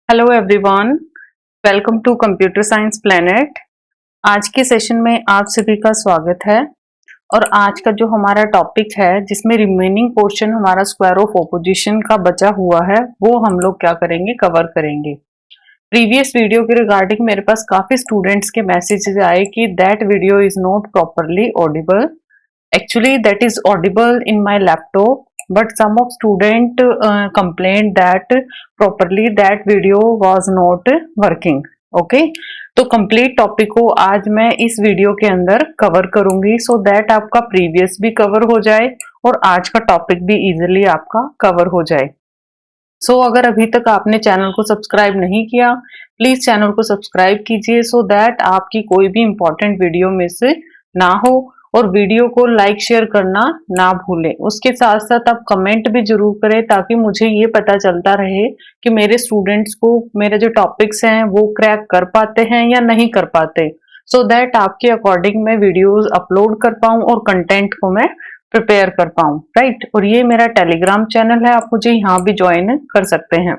Hello everyone, welcome to computer science planet. आज के session में आप सभी का स्वागत है। और आज का जो हमारा टॉपिक है जिसमें रिमेनिंग पोर्शन हमारा स्क्वायर ऑफ ऑपोजिशन का बचा हुआ है वो हम लोग क्या करेंगे, कवर करेंगे। प्रीवियस वीडियो के रिगार्डिंग मेरे पास काफी स्टूडेंट्स के मैसेजेस आए कि that video is not properly Audible. Actually, that is audible in my laptop, but some of student complained that properly that video was not working. Okay, तो complete topic को आज मैं इस वीडियो के अंदर कवर करूंगी सो दैट आपका previous भी कवर हो जाए और आज का टॉपिक भी इजीली आपका कवर हो जाए। अगर अभी तक आपने चैनल को सब्सक्राइब नहीं किया, प्लीज चैनल को सब्सक्राइब कीजिए सो दैट आपकी कोई भी इंपॉर्टेंट वीडियो मिस ना हो। और वीडियो को लाइक शेयर करना ना भूलें। उसके साथ साथ आप कमेंट भी जरूर करें ताकि मुझे ये पता चलता रहे कि मेरे स्टूडेंट्स को मेरे जो टॉपिक्स हैं वो क्रैक कर पाते हैं या नहीं कर पाते, सो दैट आपके अकॉर्डिंग मैं वीडियोस अपलोड कर पाऊं और कंटेंट को मैं प्रिपेयर कर पाऊं, राइट। और ये मेरा टेलीग्राम चैनल है, आप मुझे यहाँ भी ज्वाइन कर सकते हैं।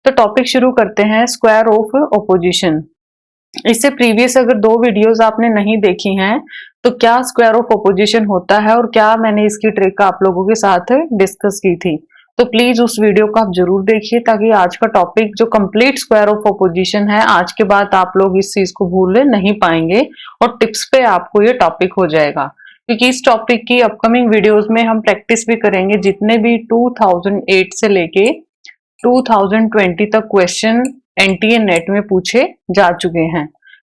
तो टॉपिक शुरू करते हैं, स्क्वायर ऑफ ऑपोजिशन। इससे प्रीवियस अगर दो वीडियोस आपने नहीं देखी हैं तो क्या स्क्वायर ऑफ ऑपोजिशन होता है और क्या मैंने इसकी ट्रिक आप लोगों के साथ डिस्कस की थी, तो प्लीज उस वीडियो को आप जरूर देखिए ताकि आज का टॉपिक जो कंप्लीट स्क्वायर ऑफ ऑपोजिशन है, आज के बाद आप लोग इस चीज को भूल नहीं पाएंगे और टिप्स पे आपको ये टॉपिक हो जाएगा। क्योंकि इस टॉपिक की अपकमिंग वीडियोस में हम प्रैक्टिस भी करेंगे। जितने भी 2008 से लेके 2020 तक क्वेश्चन एनटीए नेट में पूछे जा चुके हैं,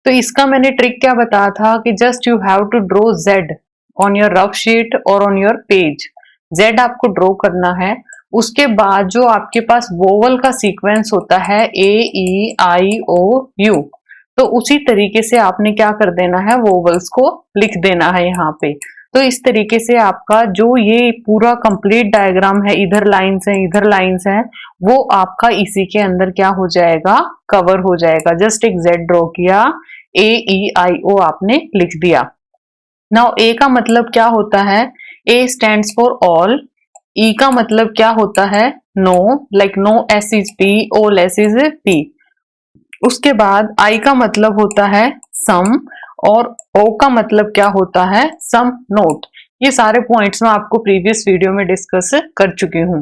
तो इसका मैंने ट्रिक क्या बताया था कि just you have to draw Z on your rough sheet और ऑन योर पेज। जेड आपको ड्रॉ करना है, उसके बाद जो आपके पास वोवल का सीक्वेंस होता है AEIOU, तो उसी तरीके से आपने क्या कर देना है, वोवल्स को लिख देना है यहाँ पे। तो इस तरीके से आपका जो ये पूरा कंप्लीट डायग्राम है, इधर लाइंस है इधर लाइंस है, वो आपका इसी के अंदर क्या हो जाएगा, कवर हो जाएगा। जस्ट एक जेड ड्रॉ किया, AEIO आपने लिख दिया। नाउ ए का मतलब क्या होता है, A stands for all. E का मतलब क्या होता है, no, like no S is P, all S is P. उसके बाद आई का मतलब होता है सम, और ओ का मतलब क्या होता है, सम नोट। ये सारे पॉइंट्स मैं आपको प्रीवियस वीडियो में डिस्कस कर चुकी हूँ।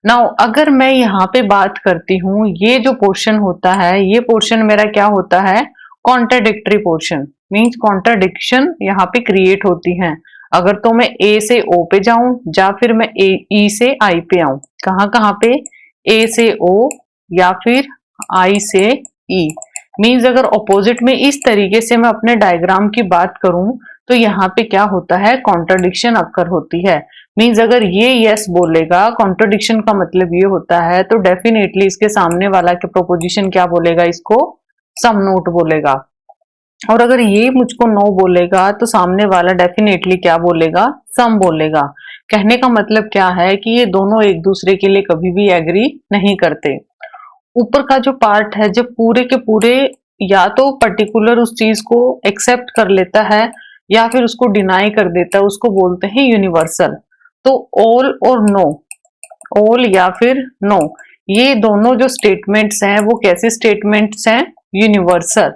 नाउ अगर मैं यहाँ पे बात करती हूँ, ये जो पोर्शन होता है, ये पोर्शन मेरा क्या होता है, कॉन्ट्राडिक्टरी पोर्शन। मीन्स कॉन्ट्राडिक्शन यहाँ पे क्रिएट होती है। अगर तो मैं ए से ओ पे जाऊं या फिर मैं ई से आई पे आऊं, कहाँ कहाँ पे, ए से ओ या फिर आई से ई। मीन्स अगर ऑपोजिट में इस तरीके से मैं अपने डायग्राम की बात करूं तो यहाँ पे क्या होता है, कॉन्ट्राडिक्शन अक्कर होती है। मीन्स अगर ये यस बोलेगा, कॉन्ट्राडिक्शन का मतलब ये होता है, तो डेफिनेटली इसके सामने वाला के प्रोपोजिशन क्या बोलेगा, इसको सम नोट बोलेगा। और अगर ये मुझको नो बोलेगा तो सामने वाला डेफिनेटली क्या बोलेगा, सम बोलेगा। कहने का मतलब क्या है कि ये दोनों एक दूसरे के लिए कभी भी एग्री नहीं करते। ऊपर का जो पार्ट है, जब पूरे के पूरे या तो पर्टिकुलर उस चीज को एक्सेप्ट कर लेता है या फिर उसको डिनाई कर देता है, उसको बोलते हैं यूनिवर्सल। तो ऑल और नो, ऑल या फिर नो, ये दोनों जो स्टेटमेंट्स हैं वो कैसे स्टेटमेंट्स हैं, यूनिवर्सल।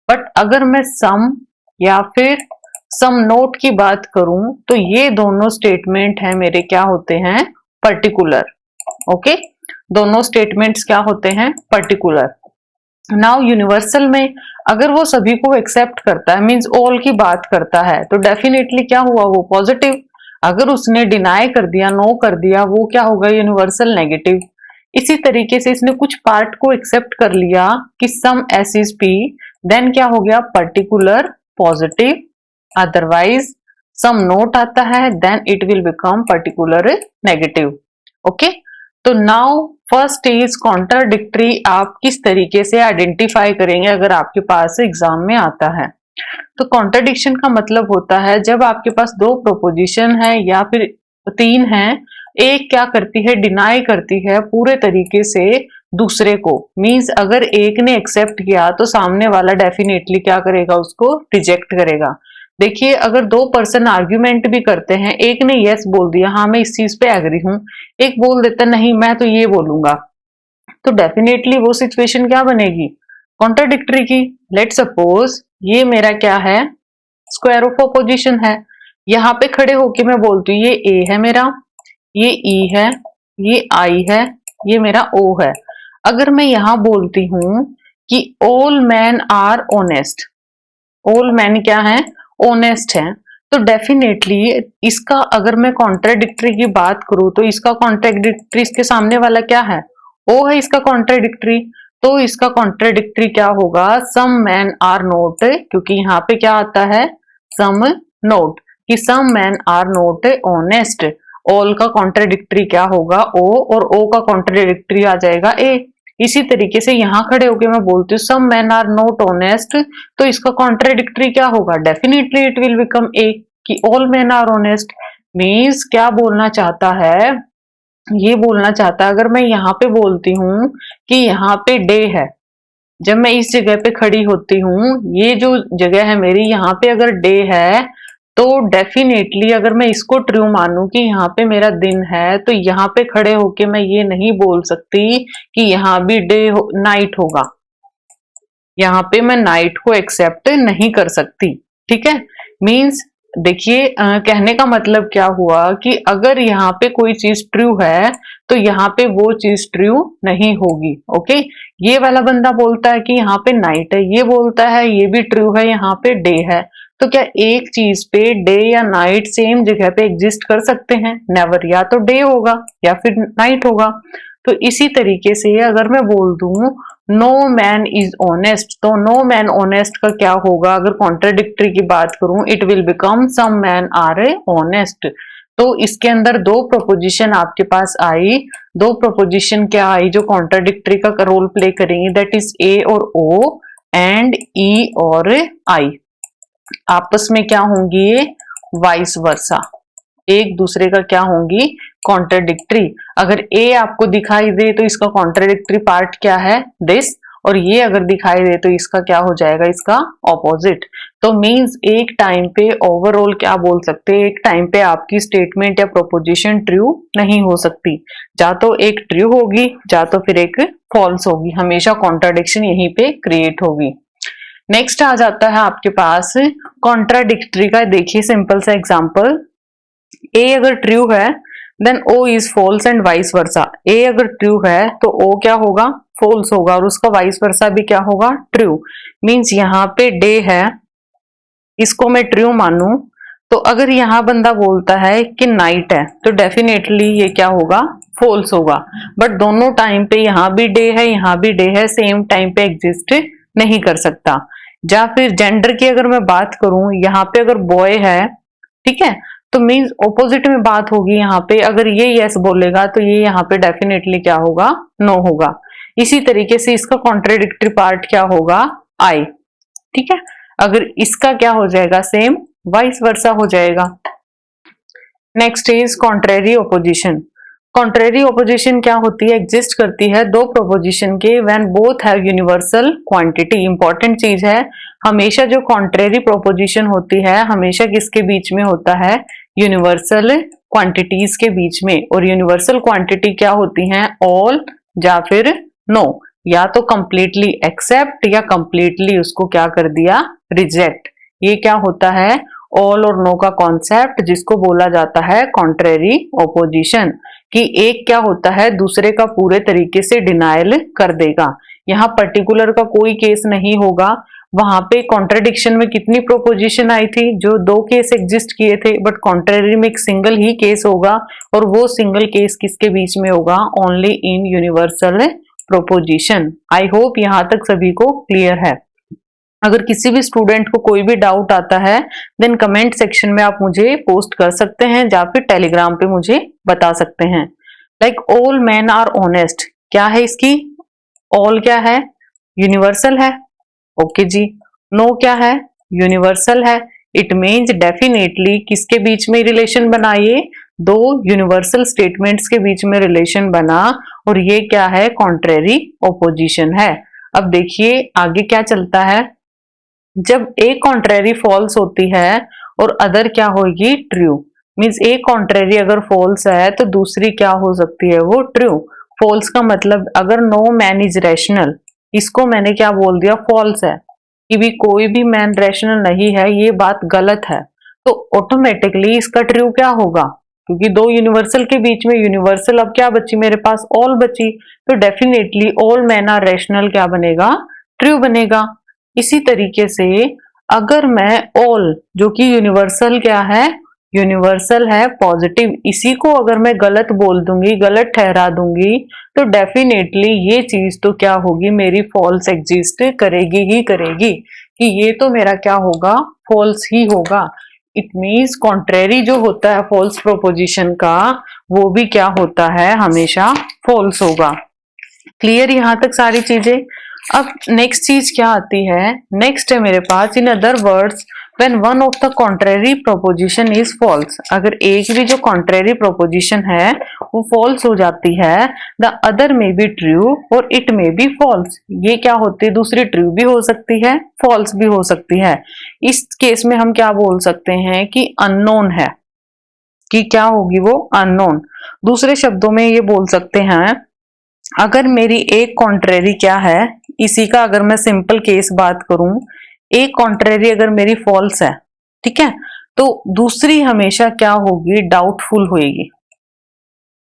बट अगर मैं सम या फिर सम नोट की बात करूं तो ये दोनों स्टेटमेंट हैं मेरे, क्या होते हैं, पर्टिकुलर। ओके, दोनों स्टेटमेंट्स क्या होते हैं, पर्टिकुलर। नाउ यूनिवर्सल में अगर वो सभी को एक्सेप्ट करता है, मींस ऑल की बात करता है, तो डेफिनेटली क्या हुआ, वो पॉजिटिव। अगर उसने डिनाई कर दिया, नो कर दिया, वो क्या होगा, यूनिवर्सल नेगेटिव। इसी तरीके से इसने कुछ पार्ट को एक्सेप्ट कर लिया कि some S is P, then क्या हो गया, particular positive. Otherwise some not आता है, then it will become particular negative. Okay, तो नाउ फर्स्ट इज कॉन्ट्राडिक्टरी। आप किस तरीके से आइडेंटिफाई करेंगे अगर आपके पास एग्जाम में आता है। तो कॉन्ट्राडिक्शन का मतलब होता है जब आपके पास दो प्रोपोजिशन है या फिर तीन है, एक क्या करती है, डिनाई करती है पूरे तरीके से दूसरे को। मींस अगर एक ने एक्सेप्ट किया तो सामने वाला डेफिनेटली क्या करेगा, उसको रिजेक्ट करेगा। देखिए अगर दो पर्सन आर्ग्यूमेंट भी करते हैं, एक ने यस बोल दिया, हाँ मैं इस चीज पे एग्री हूं, एक बोल देता नहीं मैं तो ये बोलूंगा, तो डेफिनेटली वो सिचुएशन क्या बनेगी, कॉन्ट्राडिक्टरी की। लेट सपोज ये मेरा क्या है, स्क्वायर ऑफ ऑपोजिशन है। यहाँ पे खड़े होके मैं बोलती हूँ ये ए है मेरा, ये ई है, ये आई है, ये मेरा ओ है। अगर मैं यहाँ बोलती हूँ कि all man are honest, all man क्या है, ऑनेस्ट है, तो डेफिनेटली इसका अगर मैं कॉन्ट्राडिक्टरी की बात करूं तो इसका कॉन्ट्राडिक्टरी इसके सामने वाला क्या है, ओ है इसका कॉन्ट्राडिक्टरी। तो इसका कॉन्ट्राडिक्टरी क्या होगा, सम मैन आर नोट, क्योंकि यहाँ पे क्या आता है, सम नोट, कि some man are not honest. All का कॉन्ट्राडिक्टरी क्या होगा, ओ, और ओ का कॉन्ट्राडिक्टरी आ जाएगा ए। इसी तरीके से यहाँ खड़े होके मैं बोलती हूँ some man are not honest, तो इसका कॉन्ट्राडिक्टरी क्या होगा, definitely it will become a, कि all man are honest. Means क्या बोलना चाहता है, ये बोलना चाहता है, अगर मैं यहाँ पे बोलती हूँ कि यहाँ पे डे है, जब मैं इस जगह पे खड़ी होती हूँ, ये जो जगह है मेरी, यहाँ पे अगर डे है, तो डेफिनेटली अगर मैं इसको ट्रू मानूं कि यहाँ पे मेरा दिन है, तो यहाँ पे खड़े होके मैं ये नहीं बोल सकती कि यहाँ भी नाइट होगा। यहाँ पे मैं नाइट को एक्सेप्ट नहीं कर सकती। ठीक है, मीन्स देखिए कहने का मतलब क्या हुआ कि अगर यहाँ पे कोई चीज ट्रू है तो यहाँ पे वो चीज ट्रू नहीं होगी। ओके, ये वाला बंदा बोलता है कि यहाँ पे नाइट है, ये बोलता है ये भी ट्रू है, यहाँ पे डे है, तो क्या एक चीज पे डे या नाइट सेम जगह पे एग्जिस्ट कर सकते हैं, नेवर। या तो डे होगा या फिर नाइट होगा। तो इसी तरीके से अगर मैं बोल दूं नो मैन इज ऑनेस्ट, तो नो मैन ऑनेस्ट का क्या होगा, अगर कॉन्ट्राडिक्टरी की बात करूं, it will become some man are honest. तो इसके अंदर दो प्रोपोजिशन आपके पास आई, दो प्रोपोजिशन क्या आई जो कॉन्ट्राडिक्टरी का रोल प्ले करेंगी, दैट इज ए और ओ एंड ई और आई। आपस में क्या होंगी, ये वाइस वर्सा, एक दूसरे का क्या होंगी, कॉन्ट्राडिक्टरी। अगर ए आपको दिखाई दे तो इसका कॉन्ट्राडिक्टरी पार्ट क्या है, दिस, और ये अगर दिखाई दे तो इसका क्या हो जाएगा, इसका ऑपोजिट। तो मींस एक टाइम पे ओवरऑल क्या बोल सकते हैं, एक टाइम पे आपकी स्टेटमेंट या प्रोपोजिशन ट्रू नहीं हो सकती, या तो एक ट्रू होगी या तो फिर एक फॉल्स होगी, हमेशा कॉन्ट्राडिक्शन यहीं पे क्रिएट होगी। नेक्स्ट आ जाता है आपके पास कॉन्ट्राडिक्टरी का। देखिए सिंपल सा एग्जांपल, ए अगर ट्रू है then O is false and vice versa. A अगर ट्रू है तो ओ क्या होगा, फॉल्स होगा, और उसका वाइस वर्सा भी क्या होगा, ट्रू। मींस यहाँ पे डे है, इसको मैं ट्रू मानूं, तो अगर यहाँ बंदा बोलता है कि नाइट है तो डेफिनेटली ये क्या होगा, फॉल्स होगा। बट दोनों टाइम पे यहाँ भी डे है यहाँ भी डे है, सेम टाइम पे एग्जिस्ट नहीं कर सकता। या फिर जेंडर की अगर मैं बात करूं, यहाँ पे अगर बॉय है, ठीक है, तो मीन्स ऑपोजिट में बात होगी। यहाँ पे अगर ये यस बोलेगा तो ये यहाँ पे डेफिनेटली क्या होगा, नो होगा। इसी तरीके से इसका कॉन्ट्राडिक्टरी पार्ट क्या होगा, आई। ठीक है, अगर इसका क्या हो जाएगा, सेम वाइस वर्सा हो जाएगा। Next is contrary opposition. Contrary opposition क्या होती है, एग्जिस्ट करती है दो प्रोपोजिशन के when both have universal quantity. Important चीज है, हमेशा जो कॉन्ट्रेरी प्रोपोजिशन होती है हमेशा किसके बीच में होता है, यूनिवर्सल क्वांटिटीज के बीच में। और यूनिवर्सल क्वांटिटी क्या होती हैं, ऑल या फिर नो, या तो कंप्लीटली एक्सेप्ट या कंप्लीटली उसको क्या कर दिया, रिजेक्ट। ये क्या होता है, ऑल और नो का कॉन्सेप्ट, जिसको बोला जाता है कॉन्ट्रेरी ओपोजिशन, कि एक क्या होता है दूसरे का पूरे तरीके से डिनायल कर देगा। यहाँ पर्टिकुलर का कोई केस नहीं होगा। वहां पे कॉन्ट्रडिक्शन में कितनी प्रोपोजिशन आई थी, जो दो केस एग्जिस्ट किए थे, बट कॉन्ट्रेरी में एक सिंगल ही केस होगा, और वो सिंगल केस किसके बीच में होगा, only in universal proposition. I hope यहाँ तक सभी को क्लियर है। अगर किसी भी स्टूडेंट को कोई भी डाउट आता है देन कमेंट सेक्शन में आप मुझे पोस्ट कर सकते हैं, या फिर टेलीग्राम पे मुझे बता सकते हैं। Like all man are honest, क्या है इसकी, ऑल क्या है, यूनिवर्सल है, ओके जी। नो क्या है, यूनिवर्सल है। इट मीन्स डेफिनेटली किसके बीच में रिलेशन बना, ये दो यूनिवर्सल स्टेटमेंट्स के बीच में रिलेशन बना, और ये क्या है, कॉन्ट्रेरी ओपोजिशन है। अब देखिए आगे क्या चलता है, जब एक कॉन्ट्रेरी फॉल्स होती है और अदर क्या होगी, ट्रू। मींस एक कॉन्ट्रेरी अगर फॉल्स है तो दूसरी क्या हो सकती है, वो ट्रू। फॉल्स का मतलब अगर नो मैन इज रैशनल, इसको मैंने क्या बोल दिया, फॉल्स है कि भी कोई भी मैन रैशनल नहीं है, ये बात गलत है। तो ऑटोमेटिकली इसका ट्रू क्या होगा, क्योंकि दो यूनिवर्सल के बीच में यूनिवर्सल अब क्या बची मेरे पास, ऑल बची, तो definitely all man are rational क्या बनेगा, ट्रू बनेगा। इसी तरीके से अगर मैं ऑल, जो कि यूनिवर्सल क्या है, यूनिवर्सल है पॉजिटिव, इसी को अगर मैं गलत बोल दूंगी, गलत ठहरा दूंगी, तो डेफिनेटली ये चीज तो क्या होगी, मेरी फॉल्स एग्जिस्ट करेगी ही करेगी, कि ये तो मेरा क्या होगा, फॉल्स ही होगा। इट मीन्स कॉन्ट्रेरी जो होता है फॉल्स प्रोपोजिशन का, वो भी क्या होता है, हमेशा फॉल्स होगा। क्लियर यहां तक सारी चीजें। अब नेक्स्ट चीज क्या आती है, नेक्स्ट है मेरे पास, in other words when one of the contrary proposition is false, अगर एक भी जो कॉन्ट्रेरी प्रोपोजिशन है वो फॉल्स हो जाती है, द अदर में बी ट्रू और इट में बी फॉल्स, ये क्या होती है, दूसरी ट्रू भी हो सकती है, फॉल्स भी हो सकती है। इस केस में हम क्या बोल सकते हैं कि अननोन है, कि क्या होगी वो, अननोन। दूसरे शब्दों में ये बोल सकते हैं, अगर मेरी एक कॉन्ट्रेरी क्या है, इसी का अगर मैं सिंपल केस बात करूं, एक कॉन्ट्रेरी अगर मेरी फॉल्स है, ठीक है, तो दूसरी हमेशा क्या होगी, डाउटफुल होगी।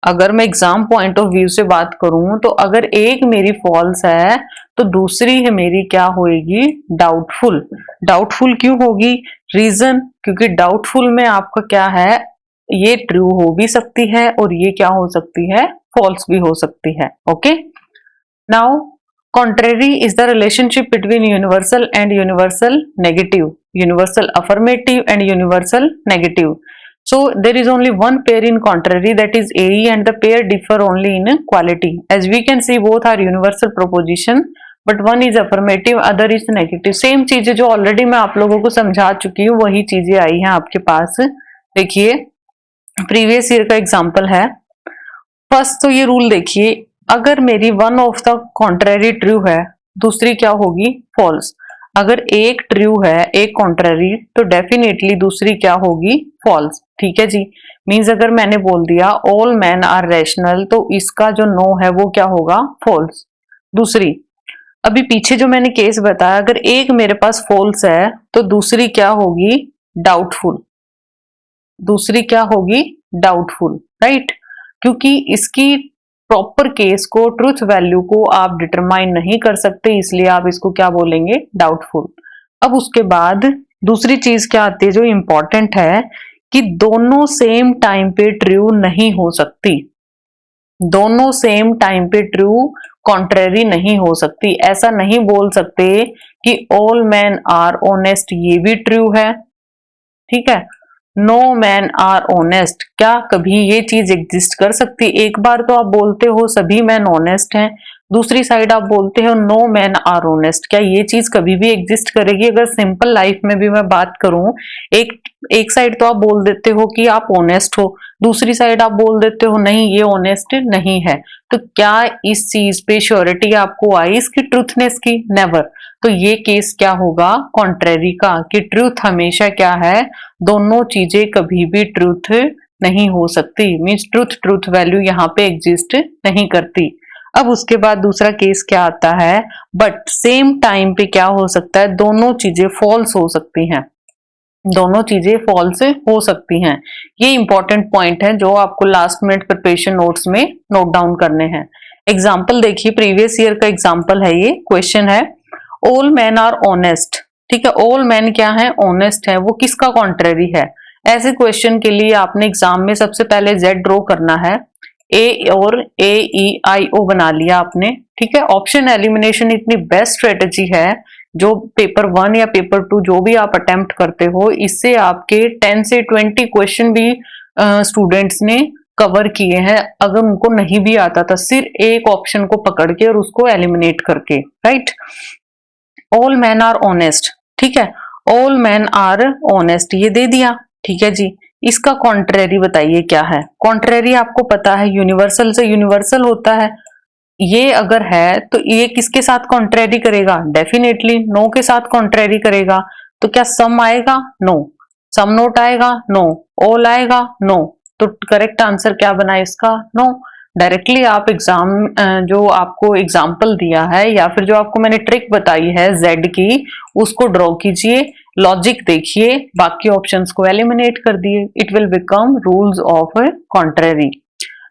अगर मैं एग्जाम पॉइंट ऑफ व्यू से बात करूं, तो अगर एक मेरी फॉल्स है तो दूसरी है मेरी क्या होगी, डाउटफुल। डाउटफुल क्यों होगी, रीजन, क्योंकि डाउटफुल में आपका क्या है, ये ट्रू हो भी सकती है और ये क्या हो सकती है, फॉल्स भी हो सकती है। Okay, now contrary is the relationship between universal and universal negative, universal affirmative and universal negative. So there is only one pair in contrary, that is AE, and the pair differ only in quality. As we can see, both are universal proposition, but one is affirmative, other is negative. Same चीजें जो already मैं आप लोगों को समझा चुकी हूँ, वही चीजें आई हैं आपके पास। देखिए प्रीवियस ईयर का एग्जाम्पल है। फर्स्ट तो ये रूल देखिए, अगर मेरी one of the contrary true है, दूसरी क्या होगी, फॉल्स। अगर एक ट्रू है एक कॉन्ट्रेरी, तो डेफिनेटली दूसरी क्या होगी, फॉल्स। ठीक है जी, मीन्स अगर मैंने बोल दिया ऑल मैन आर रैशनल, तो इसका जो नो है वो क्या होगा, फॉल्स। दूसरी, अभी पीछे जो मैंने केस बताया, अगर एक मेरे पास फॉल्स है तो दूसरी क्या होगी, डाउटफुल। दूसरी क्या होगी, डाउटफुल, राइट, क्योंकि इसकी प्रॉपर केस को, ट्रूथ वैल्यू को आप डिटरमाइन नहीं कर सकते, इसलिए आप इसको क्या बोलेंगे, डाउटफुल। अब उसके बाद दूसरी चीज क्या आती है जो इंपॉर्टेंट है, कि दोनों सेम टाइम पे ट्रू नहीं हो सकती, दोनों सेम टाइम पे ट्रू कॉन्ट्रेरी नहीं हो सकती। ऐसा नहीं बोल सकते कि ऑल मैन आर ऑनेस्ट, ये भी ट्रू है, ठीक है, नो मैन आर ऑनेस्ट, क्या कभी ये चीज एग्जिस्ट कर सकती? एक बार तो आप बोलते हो सभी मैन ऑनेस्ट हैं, दूसरी साइड आप बोलते हो नो मैन आर ऑनेस्ट, क्या ये चीज कभी भी एग्जिस्ट करेगी? अगर सिंपल लाइफ में भी मैं बात करूं, एक साइड तो आप बोल देते हो कि आप ऑनेस्ट हो, दूसरी साइड आप बोल देते हो नहीं ये ऑनेस्ट नहीं है, तो क्या इस चीज पे श्योरिटी आपको आई इसकी ट्रूथनेस की? नेवर। तो ये केस क्या होगा, कॉन्ट्रेरी का, कि ट्रूथ हमेशा क्या है, दोनों चीजें कभी भी ट्रूथ नहीं हो सकती, मीन्स ट्रूथ वैल्यू यहाँ पे एग्जिस्ट नहीं करती। अब उसके बाद दूसरा केस क्या आता है, बट सेम टाइम पे क्या हो सकता है, दोनों चीजें फॉल्स हो सकती हैं, दोनों चीजें फॉल्स हो सकती हैं। ये इंपॉर्टेंट पॉइंट है जो आपको लास्ट मिनट प्रिपरेशन नोट्स में नोट डाउन करने हैं। एग्जाम्पल देखिए, प्रीवियस ईयर का एग्जाम्पल है, ये क्वेश्चन है, ऑल मैन आर ऑनेस्ट, ठीक है, ऑल मैन क्या है, ऑनेस्ट है, वो किसका कॉन्ट्रेरी है? ऐसे क्वेश्चन के लिए आपने एग्जाम में सबसे पहले जेड ड्रॉ करना है, ए और AEIO बना लिया आपने, ठीक है। ऑप्शन एलिमिनेशन इतनी बेस्ट स्ट्रेटेजी है जो पेपर 1 या पेपर 2 जो भी आप अटेम्प्ट करते हो, इससे आपके 10 से 20 क्वेश्चन भी स्टूडेंट्स ने कवर किए हैं, अगर उनको नहीं भी आता था, सिर्फ एक ऑप्शन को पकड़ के और उसको एलिमिनेट करके, right. All man are honest, ठीक है, ऑल मैन आर ऑनेस्ट ये दे दिया, ठीक है जी। इसका कॉन्ट्रेरी बताइए क्या है? कॉन्ट्रेरी आपको पता है यूनिवर्सल से यूनिवर्सल होता है, ये अगर है तो ये किसके साथ कॉन्ट्रेरी करेगा? डेफिनेटली नो के साथ कॉन्ट्रेरी करेगा। तो क्या सम आएगा? नो। सम नोट आएगा? नो। ऑल आएगा? नो। तो करेक्ट आंसर क्या बना इसका? नो। डायरेक्टली आप एग्जाम जो आपको एग्जाम्पल दिया है या फिर जो आपको मैंने ट्रिक बताई है z की, उसको ड्रॉ कीजिए, लॉजिक देखिए, बाकी ऑप्शंस को एलिमिनेट कर दिए, it will become rules of contrary.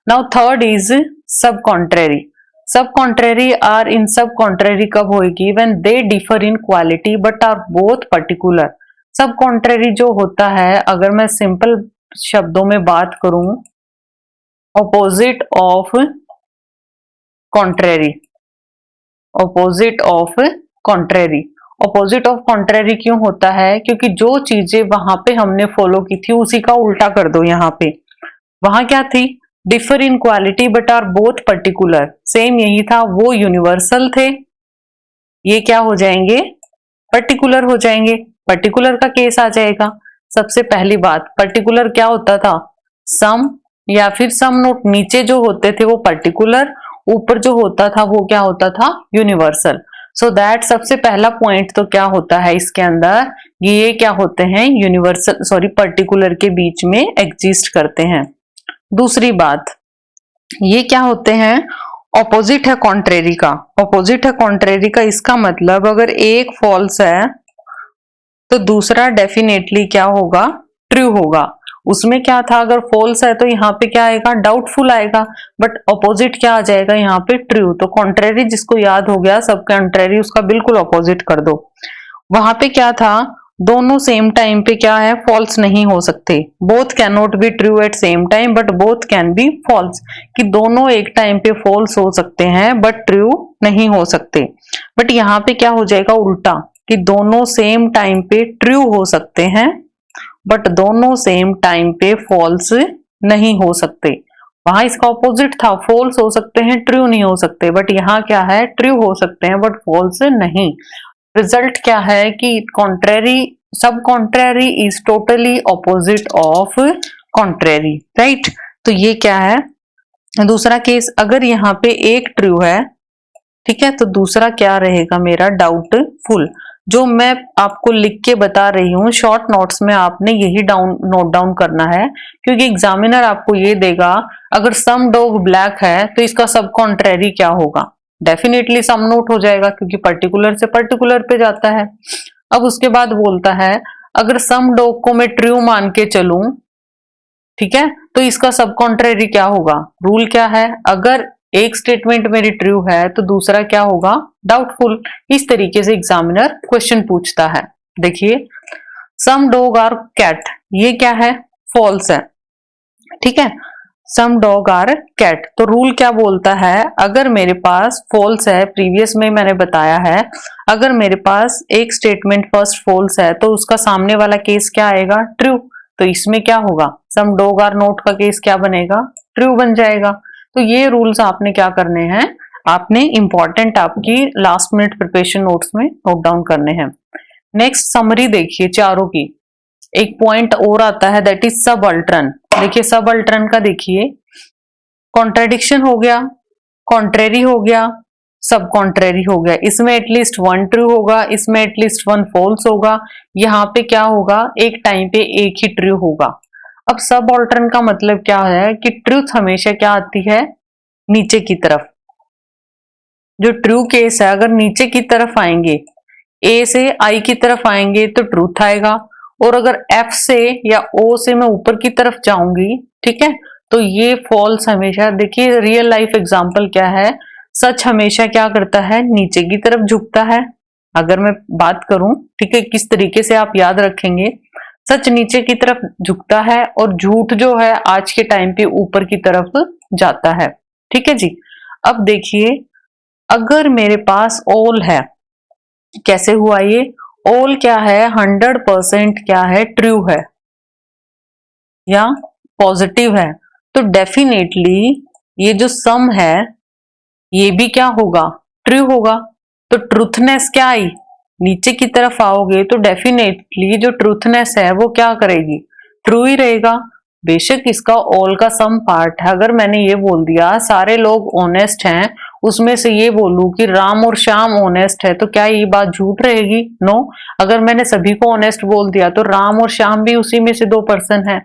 Now third is sub contrary. Sub contrary are in sub contrary कब होगी? When they differ in quality but are both particular. Sub contrary जो होता है, अगर मैं सिंपल शब्दों में बात करूं, opposite of contrary, opposite of contrary. Opposite of contrary क्यों होता है? क्योंकि जो चीजें वहां पे हमने फॉलो की थी उसी का उल्टा कर दो। यहाँ पे वहां क्या थी? Differ in quality but are both particular, same यही था, वो यूनिवर्सल थे, ये क्या हो जाएंगे? पर्टिकुलर हो जाएंगे। पर्टिकुलर का केस आ जाएगा। सबसे पहली बात, पर्टिकुलर क्या होता था? सम या फिर सम नोट, नीचे जो होते थे वो पर्टिकुलर, ऊपर जो होता था वो क्या होता था? यूनिवर्सल। सो दैट सबसे पहला पॉइंट तो क्या होता है इसके अंदर, ये क्या होते हैं? यूनिवर्सल सॉरी पर्टिकुलर के बीच में एग्जिस्ट करते हैं। दूसरी बात, ये क्या होते हैं? ऑपोजिट है कॉन्ट्रेरी का। ऑपोजिट है कॉन्ट्रेरी का, इसका मतलब अगर एक फॉल्स है तो दूसरा डेफिनेटली क्या होगा? ट्रू होगा। उसमें क्या था? अगर फॉल्स है तो यहाँ पे क्या आएगा? डाउटफुल आएगा। बट ऑपोजिट क्या आ जाएगा यहाँ पे? ट्रू। तो कॉन्ट्रेरी जिसको याद हो गया, सब कॉन्ट्रेरी उसका बिल्कुल ऑपोजिट कर दो। वहां पे क्या था? दोनों सेम टाइम पे क्या है? फॉल्स नहीं हो सकते। Both can not be true at same time but both can be false, कि दोनों एक टाइम पे फॉल्स हो सकते हैं बट ट्रू नहीं हो सकते। बट यहाँ पे क्या हो जाएगा? उल्टा, कि दोनों सेम टाइम पे ट्रू हो सकते हैं बट दोनों सेम टाइम पे फॉल्स नहीं हो सकते। वहां इसका ऑपोजिट था, फॉल्स हो सकते हैं, ट्रू नहीं हो सकते। बट यहाँ क्या है? ट्रू हो सकते हैं बट फॉल्स नहीं। रिजल्ट क्या है कि contrary, sub contrary is totally opposite of contrary, right. तो ये क्या है? दूसरा केस, अगर यहाँ पे एक ट्रू है, ठीक है, तो दूसरा क्या रहेगा मेरा? डाउटफुल। जो मैं आपको लिख के बता रही हूँ शॉर्ट नोट्स में, आपने यही नोट डाउन करना है, क्योंकि एग्जामिनर आपको ये देगा, अगर सम डॉग ब्लैक है तो इसका सब कॉन्ट्रेरी क्या होगा? डेफिनेटली सम नोट हो जाएगा, क्योंकि पर्टिकुलर से पर्टिकुलर पे जाता है। अब उसके बाद बोलता है, अगर सम डॉग को मैं ट्रू मान के चलूं, ठीक है, तो इसका सब कॉन्ट्रेरी क्या होगा? रूल क्या है? अगर एक स्टेटमेंट मेरी ट्रू है तो दूसरा क्या होगा? डाउटफुल। इस तरीके से एग्जामिनर क्वेश्चन पूछता है। देखिए, सम डॉग आर कैट, ये क्या है? फॉल्स है, ठीक है। सम डॉग आर कैट, तो रूल क्या बोलता है? अगर मेरे पास फॉल्स है, प्रीवियस में मैंने बताया है, अगर मेरे पास एक स्टेटमेंट फर्स्ट फॉल्स है तो उसका सामने वाला केस क्या आएगा? ट्रू। तो इसमें क्या होगा? सम डॉग आर नोट का केस क्या बनेगा? ट्रू बन जाएगा। तो ये रूल्स आपने क्या करने हैं? आपने इंपॉर्टेंट आपकी लास्ट मिनट प्रिपरेशन नोट्स में नोट डाउन करने हैं। नेक्स्ट समरी देखिए चारों की। एक पॉइंट और आता है, दैट इज सब अल्टरन। देखिए सब अल्टरन का देखिए, कॉन्ट्रेडिक्शन हो गया, कॉन्ट्रेरी हो गया, सब कॉन्ट्रेरी हो गया। इसमें एटलीस्ट वन ट्रू होगा, इसमें एटलीस्ट वन फॉल्स होगा। यहाँ पे क्या होगा? एक टाइम पे एक ही ट्रू होगा। अब सब ऑल्टर्न का मतलब क्या है कि ट्रूथ हमेशा क्या आती है? नीचे की तरफ। जो ट्रू केस है, अगर नीचे की तरफ आएंगे, ए से आई की तरफ आएंगे तो ट्रूथ आएगा, और अगर एफ से या ओ से मैं ऊपर की तरफ जाऊंगी, ठीक है, तो ये फॉल्स हमेशा। देखिए रियल लाइफ एग्जांपल क्या है? सच हमेशा क्या करता है? नीचे की तरफ झुकता है। अगर मैं बात करूं, ठीक है, किस तरीके से आप याद रखेंगे, सच नीचे की तरफ झुकता है और झूठ जो है आज के टाइम पे ऊपर की तरफ जाता है, ठीक है जी। अब देखिए, अगर मेरे पास ऑल है, कैसे हुआ ये? ऑल क्या है? 100% क्या है? ट्रू है या पॉजिटिव है। तो डेफिनेटली ये जो सम है ये भी क्या होगा? ट्रू होगा। तो ट्रूथनेस क्या आई? नीचे की तरफ आओगे तो डेफिनेटली जो ट्रूथनेस है वो क्या करेगी? ट्रू ही रहेगा। बेशक इसका ऑल का सम पार्ट है। अगर मैंने ये बोल दिया सारे लोग ऑनेस्ट हैं, उसमें से ये बोलूं कि राम और श्याम ऑनेस्ट है, तो क्या ये बात झूठ रहेगी? नो। अगर मैंने सभी को ऑनेस्ट बोल दिया तो राम और श्याम भी उसी में से 2 पर्सन है।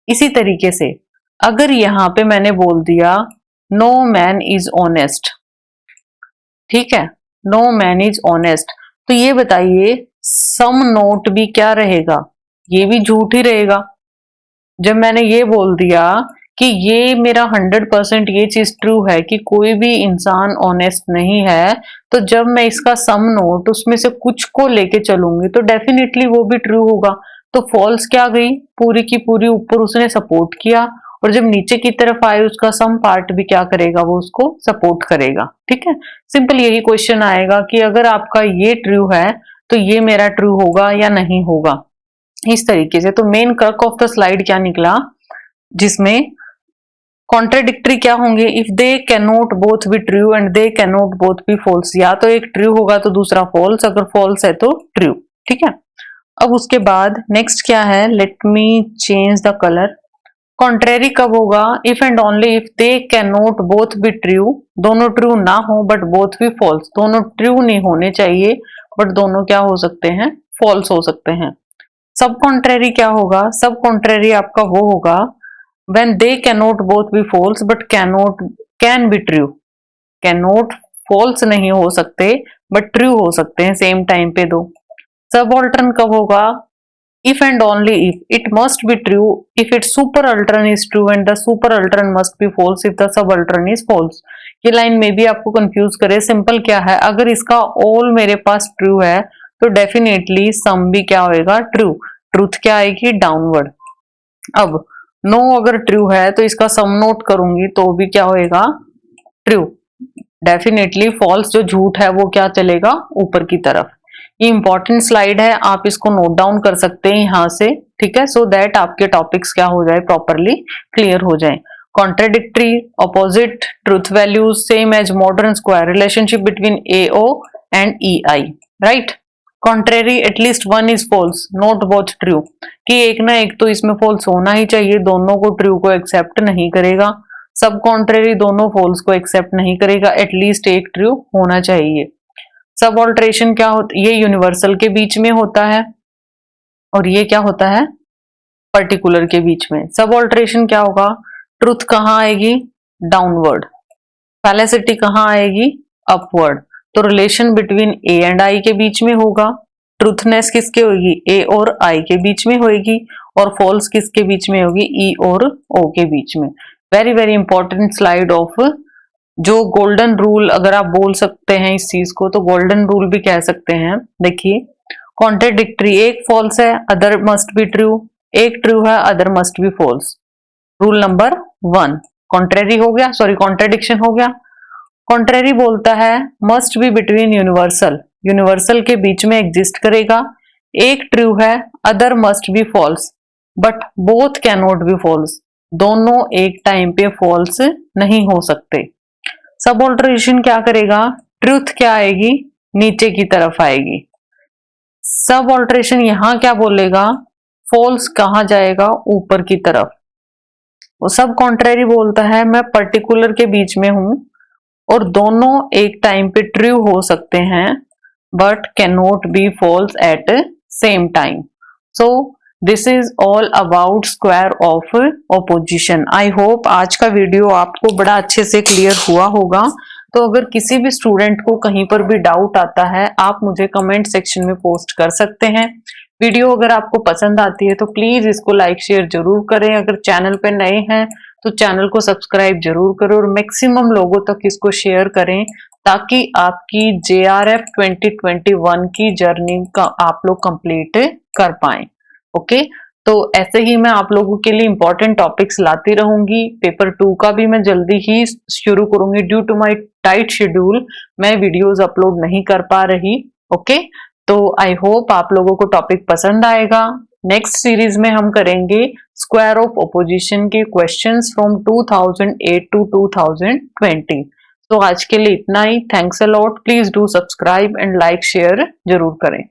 इसी तरीके से अगर यहाँ पे मैंने बोल दिया नो मैन इज ऑनेस्ट, ठीक है, नो मैन इज ऑनेस्ट। तो ये बताइए सम नोट भी क्या रहेगा, ये भी झूठ ही रहेगा। जब मैंने ये बोल दिया कि ये मेरा 100% ये चीज ट्रू है कि कोई भी इंसान ऑनेस्ट नहीं है, तो जब मैं इसका सम नोट उसमें से कुछ को लेके चलूंगी तो डेफिनेटली वो भी ट्रू होगा। तो फॉल्स क्या गई, पूरी की पूरी ऊपर उसने सपोर्ट किया, और जब नीचे की तरफ आए उसका सम पार्ट भी क्या करेगा, वो उसको सपोर्ट करेगा। ठीक है, सिंपल यही क्वेश्चन आएगा कि अगर आपका ये ट्रू है तो ये मेरा ट्रू होगा या नहीं होगा, इस तरीके से। तो main crux of the slide क्या निकला, जिसमें कॉन्ट्रेडिक्टरी क्या होंगे, if they can not both be true and they can not both be false, या तो एक ट्रू होगा तो दूसरा फॉल्स, अगर फॉल्स है तो ट्रू। ठीक है, अब उसके बाद नेक्स्ट क्या है, let me change the colour. Contrary कब होगा, if and only if they can not both be true, दोनों ट्रू ना हो बट बोथ बी फॉल्स, दोनों ट्रू नहीं होने चाहिए बट दोनों क्या हो सकते हैं, फॉल्स हो सकते हैं। सब कॉन्ट्रेरी क्या होगा, सब कॉन्ट्रेरी आपका वो होगा when they can not both be false but can be true, can not false नहीं हो सकते बट ट्रू हो सकते हैं सेम टाइम पे दो। सब ऑल्टर्न कब होगा, if and only if it must be true if its superaltern is true and the superaltern must be false if the subaltern is false। ये लाइन में भी आपको कंफ्यूज करे, सिंपल क्या है, अगर इसका ऑल मेरे पास ट्रू है तो डेफिनेटली सम भी क्या होएगा, ट्रू। ट्रूथ क्या आएगी, डाउनवर्ड। अब नो अगर ट्रू है तो इसका सम नोट करूंगी तो भी क्या होएगा, ट्रू। डेफिनेटली फॉल्स जो झूठ है वो क्या चलेगा, ऊपर की तरफ। ये इंपॉर्टेंट स्लाइड है, आप इसको नोट डाउन कर सकते हैं यहां से, ठीक है, सो दैट आपके टॉपिक्स क्या हो जाए, प्रॉपरली क्लियर हो जाए। Contradictory, opposite, truth values, same as modern square, relationship between AO and EI, right. Contrary, at least one is false not both true, कि एक ना एक तो इसमें फॉल्स होना ही चाहिए, दोनों को ट्रू को एक्सेप्ट नहीं करेगा। सब कॉन्ट्रेरी दोनों फॉल्स को एक्सेप्ट नहीं करेगा, एटलीस्ट एक ट्रू होना चाहिए। सब ऑल्ट्रेशन क्या होता है, ये यूनिवर्सल के बीच में होता है और ये क्या होता है, पर्टिकुलर के बीच में। सब ऑल्ट्रेशन क्या होगा, ट्रुथ कहाँ आएगी, डाउनवर्ड, फैलेसिटी कहाँ आएगी, अपवर्ड। तो relation between A and I के बीच में होगा, ट्रूथनेस किसके होगी, A और I के बीच में होगी, और फॉल्स किसके बीच में होगी, E और O के बीच में। Very very important slide of जो गोल्डन रूल, अगर आप बोल सकते हैं इस चीज को तो गोल्डन रूल भी कह सकते हैं। देखिए कॉन्ट्रेडिक्टरी, एक फॉल्स है अदर मस्ट बी ट्रू, एक ट्रू है other must be false. Rule number 1 contrary हो गया, सॉरी कॉन्ट्रेडिक्शन हो गया। कॉन्ट्रेरी बोलता है must be between universal, universal के बीच में एग्जिस्ट करेगा। एक ट्रू है other must be false but both can not be false, दोनों एक टाइम पे फॉल्स नहीं हो सकते। सब ऑल्टरेशन क्या करेगा, ट्रूथ क्या आएगी, नीचे की तरफ आएगी। सब ऑल्टरेशन यहां क्या बोलेगा, फॉल्स कहां जाएगा, ऊपर की तरफ। वो सब कॉन्ट्रेरी बोलता है मैं पर्टिकुलर के बीच में हूं और दोनों एक टाइम पे ट्रू हो सकते हैं but can not be false at same time. So this is all about square of opposition. I hope आज का वीडियो आपको बड़ा अच्छे से क्लियर हुआ होगा। तो अगर किसी भी स्टूडेंट को कहीं पर भी डाउट आता है आप मुझे कमेंट सेक्शन में पोस्ट कर सकते हैं। वीडियो अगर आपको पसंद आती है तो प्लीज इसको लाइक शेयर जरूर करें। अगर चैनल पे नए हैं तो चैनल को सब्सक्राइब जरूर करें और मैक्सिमम लोगों तक इसको शेयर करें ताकि आपकी JRF 2021 की जर्नी का आप लोग कंप्लीट कर पाए। ओके, तो ऐसे ही मैं आप लोगों के लिए इंपॉर्टेंट टॉपिक्स लाती रहूंगी। पेपर 2 का भी मैं जल्दी ही शुरू करूंगी। Due to my tight schedule मैं वीडियोस अपलोड नहीं कर पा रही। ओके, तो आई होप आप लोगों को टॉपिक पसंद आएगा। नेक्स्ट सीरीज में हम करेंगे स्क्वायर ऑफ ऑपोजिशन के क्वेश्चंस फ्रॉम 2008 टू 2020। तो आज के लिए इतना ही। Thanks a lot. Please do subscribe and like share जरूर करें।